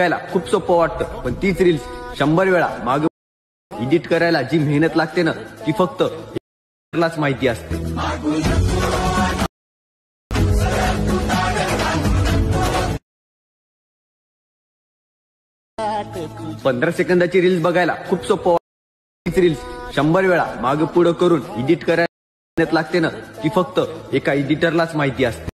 बघायला खूप सोपं वाटतं, पण तीच रील्स 100 वेळा मागे एडिट करायला जी मेहनत लागते ना, ती फक्त लाच माहिती असते. 15 सेकंदाची रील्स बघायला खूप सोपं वाटतं, तीच रील्स 100 वेळा मागे पुढे करून एडिट करायला मेहनत लागते ना, ती फक्त एका एडिटरलाच माहिती असते.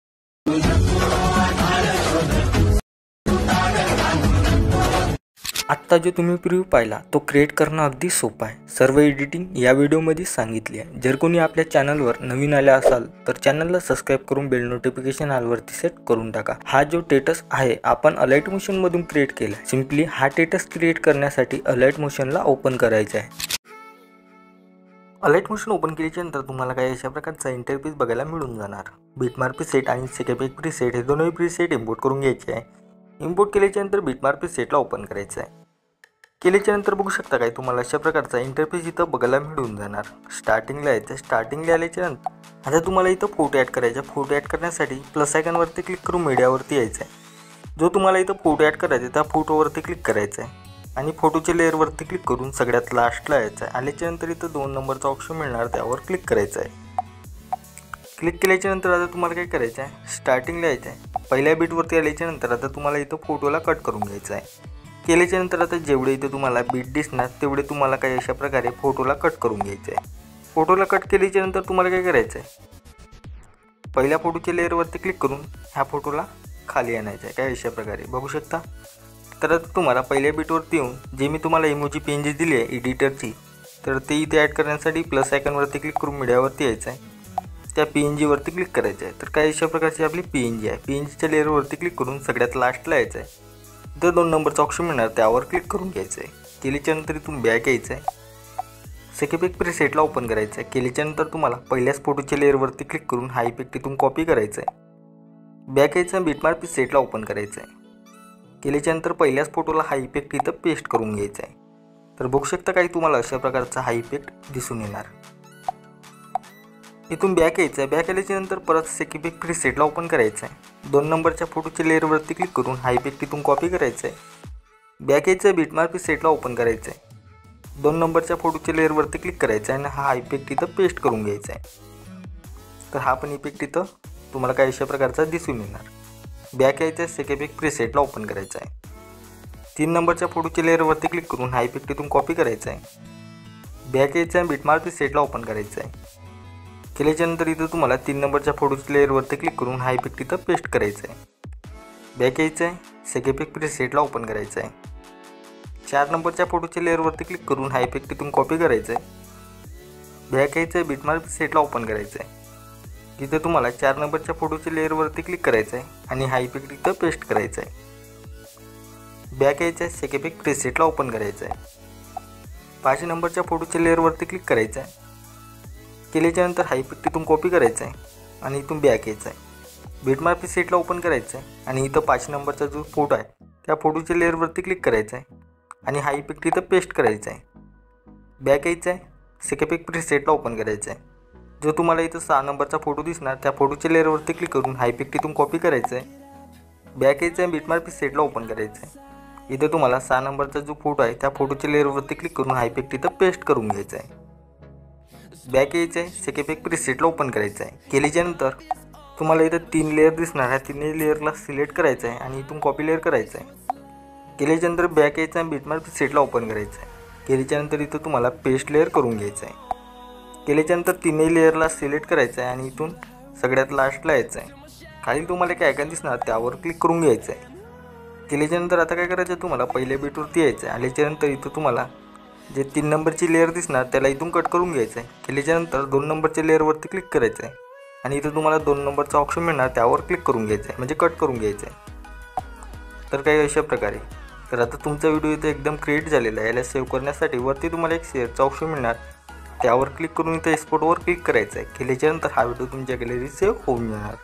आत्ता जो तुम्ही प्रिव्ह्यू पाहिला तो क्रिएट करणं अगदी सोपं आहे. सर्व एडिटिंग या व्हिडिओमध्ये सांगितली आहे. जर कोणी आपल्या चॅनलवर नवीन आले असाल तर चॅनलला सबस्क्राईब करून बेल नोटिफिकेशन ऑलवरती सेट करून टाका. हा जो टेटस आहे आपण अलाइट मोशन मधून क्रिएट केला. सिंपली हा टेटस क्रिएट करण्यासाठी अलाइट मोशनला ओपन करायचं आहे. अलाइट मोशन ओपन केल्यानंतर तुम्हाला काही अशा प्रकारचा इंटरफेस बघायला मिळून जाणार. बिटमार्क प्रीसेट आणि सेकॅपिक प्रीसेट हे दोन्ही प्रीसेट इम्पोर्ट करून घ्यायचे आहे. इम्पोर्ट केल्यानंतर बिटमार्क प्रीसेटला ओपन करायचं आहे. केल्यानंतर बघू शकता काय तुम्हाला अशा प्रकारचा इंटरफेस इथं बघायला मिळून जाणार. स्टार्टिंगला यायचं. स्टार्टिंगला आल्याच्यानंतर आता तुम्हाला इथं फोटो ॲड करायचा. फोटो ॲड करण्यासाठी प्लस आयकॉनवरती क्लिक करून मीडियावरती यायचं आहे. जो तुम्हाला इथं फोटो ॲड करायचा त्या फोटोवरती क्लिक करायचं आहे आणि फोटोच्या लेअरवरती क्लिक करून सगळ्यात लास्टला यायचं आहे. आल्याच्यानंतर इथं 2 नंबरचा ऑप्शन मिळणार, त्यावर क्लिक करायचं आहे. क्लिक केल्याच्यानंतर आता तुम्हाला काय करायचं आहे, स्टार्टिंगला यायचं आहे. पहिल्या बीटवरती आल्याच्यानंतर आता तुम्हाला इथं फोटोला कट करून घ्यायचं आहे. केल्याच्यानंतर आता जेवढे इथं तुम्हाला बीट दिसणार तेवढे तुम्हाला काही अशा प्रकारे फोटोला कट करून घ्यायचं आहे. फोटोला कट केल्याच्यानंतर तुम्हाला काय करायचं आहे, पहिल्या फोटोच्या लेअरवरती क्लिक करून ह्या फोटोला खाली आणायचं आहे. काय अशा प्रकारे बघू शकता. तर आता तुम्हाला पहिल्या बीटवरती येऊन जे मी तुम्हाला इमोजी पेंजेस दिली आहे एडिटरची, तर ते इथे ॲड करण्यासाठी प्लस आयकॉनवरती क्लिक करून मीडियावरती यायचं आहे. त्या PNG वरती क्लिक करायचं आहे. तर काही अशा प्रकारची आपली PNG आहे. PNGच्या लेअरवरती क्लिक करून सगळ्यात लास्टला यायचं आहे. इथं 2 नंबरचा ऑप्शन मिळणार, त्यावर क्लिक करून घ्यायचं आहे. केल्याच्यानंतर इथून बॅक यायचं आहे. सेकॅपिक प्रीसेटला ओपन करायचं आहे. केल्याच्यानंतर तुम्हाला पहिल्याच फोटोच्या लेअरवरती क्लिक करून हा इफेक्ट इथून कॉपी करायचा आहे. बॅक यायचं. बिटमार्क प्रीसेटला ओपन करायचं आहे. केल्याच्यानंतर पहिल्याच फोटोला हा इफेक्ट इथं पेस्ट करून घ्यायचा आहे. तर बघू शकता काही तुम्हाला अशा प्रकारचा हा इफेक्ट दिसून येणार. इथून बॅक यायचं आहे. बॅक आल्याच्यानंतर परत सेकॅपिक प्रीसेटला ओपन करायचं आहे. 2 नंबरच्या फोटोच्या लेअरवरती क्लिक करून हा इफेक्ट इथून कॉपी करायचा आहे. बॅक यायचं आहे. बिटमार्क प्रीसेटला ओपन करायचं आहे. 2 नंबरच्या फोटोच्या लेअरवरती क्लिक करायचं आहे आणि हा इफेक्ट इथं पेस्ट करून घ्यायचा आहे. तर हा पण इफेक्ट इथं तुम्हाला काही अशा प्रकारचा दिसून येणार. बॅक यायचं आहे. सेकॅपिक प्रीसेटला ओपन करायचं आहे. 3 नंबरच्या फोटोच्या लेअरवरती क्लिक करून हा इफेक्ट इथून कॉपी करायचा आहे. बॅक यायचं आहे. बिटमार्क प्रीसेटला ओपन करायचं आहे. केल्याच्यानंतर इथं तुम्हाला 3 नंबरच्या फोटोच्या लेअरवरती क्लिक करून हा इफेक्ट इथं पेस्ट करायचा आहे. बॅक यायचं आहे. सेकॅपिक प्रीसेटला ओपन करायचं आहे. 4 नंबरच्या फोटोच्या लेअरवरती क्लिक करून हा इफेक्ट इथून कॉपी करायचा आहे. बॅक यायचं आहे. बिटमार्क प्रीसेटला ओपन करायचं आहे. इथं तुम्हाला 4 नंबरच्या फोटोच्या लेअरवरती क्लिक करायचं आहे आणि हा इफेक्ट इथं पेस्ट करायचा आहे. बॅक यायचं आहे. सेकॅपिक प्रीसेटला ओपन करायचं आहे. 5 नंबरच्या फोटोच्या लेअरवरती क्लिक करायचं आहे. केल्याच्यानंतर हा इफेक्ट इथून कॉपी करायचा आहे आणि इथून बॅक यायचं आहे. बिटमार्क प्रीसेटला ओपन करायचं आहे आणि इथं 5 नंबरचा जो फोटो आहे त्या फोटोच्या लेअरवरती क्लिक करायचं आहे आणि हा इफेक्ट इथं पेस्ट करायचा आहे. बॅक यायचं आहे. सेकॅपिक प्रीसेटला ओपन करायचं आहे. जो तुम्हाला इथं 6 नंबरचा फोटो दिसणार त्या फोटोच्या लेअरवरती क्लिक करून हा इफेक्ट इथून कॉपी करायचा आहे. बॅक यायचं आहे. बिटमार्क प्रीसेटला ओपन करायचं आहे. इथं तुम्हाला 6 नंबरचा जो फोटो आहे त्या फोटोच्या लेअरवरती क्लिक करून हा इफेक्ट इथं पेस्ट करून घ्यायचा आहे. बॅक यायचं आहे. सेकॅपिक प्रीसेटला ओपन करायचं आहे. केल्याच्यानंतर तुम्हाला इथं 3 लेअर दिसणार आहे. 3 लेअरला सिलेक्ट करायचं आहे आणि इथून कॉपी लेअर करायचं आहे. केल्याच्यानंतर बॅक यायचं आहे. बिटमार्क प्रीसेटला ओपन करायचं आहे. केल्याच्यानंतर इथं तुम्हाला पेस्ट लेअर करून घ्यायचं आहे. केल्याच्यानंतर 3 लेअरला सिलेक्ट करायचं आहे आणि इथून सगळ्यात लास्टला यायचं आहे. खाली तुम्हाला एक आयकॉन दिसणार त्यावर क्लिक करून घ्यायचं आहे. केल्याच्यानंतर आता काय करायचं आहे, तुम्हाला पहिल्या बीटवरती यायचं आहे. आल्याच्यानंतर इथं तुम्हाला जे 3 नंबरची लेअर दिसणार त्याला इथून कट करून घ्यायचं आहे. केल्याच्यानंतर 2 नंबरच्या लेअरवरती क्लिक करायचं आहे आणि इथं तुम्हाला 2 नंबरचा ऑप्शन मिळणार त्यावर क्लिक करून घ्यायचं आहे, म्हणजे कट करून घ्यायचं आहे. तर काही अशा प्रकारे. तर आता तुमचा व्हिडिओ इथं एकदम क्रिएट झालेला आहे. याला सेव्ह करण्यासाठी वरती तुम्हाला एक शेअरचा ऑप्शन मिळणार, त्यावर क्लिक करून इथं एक्सपोर्टवर क्लिक करायचं आहे. केल्याच्यानंतर हा व्हिडिओ तुमच्या गॅलरीत सेव्ह होऊन जाणार.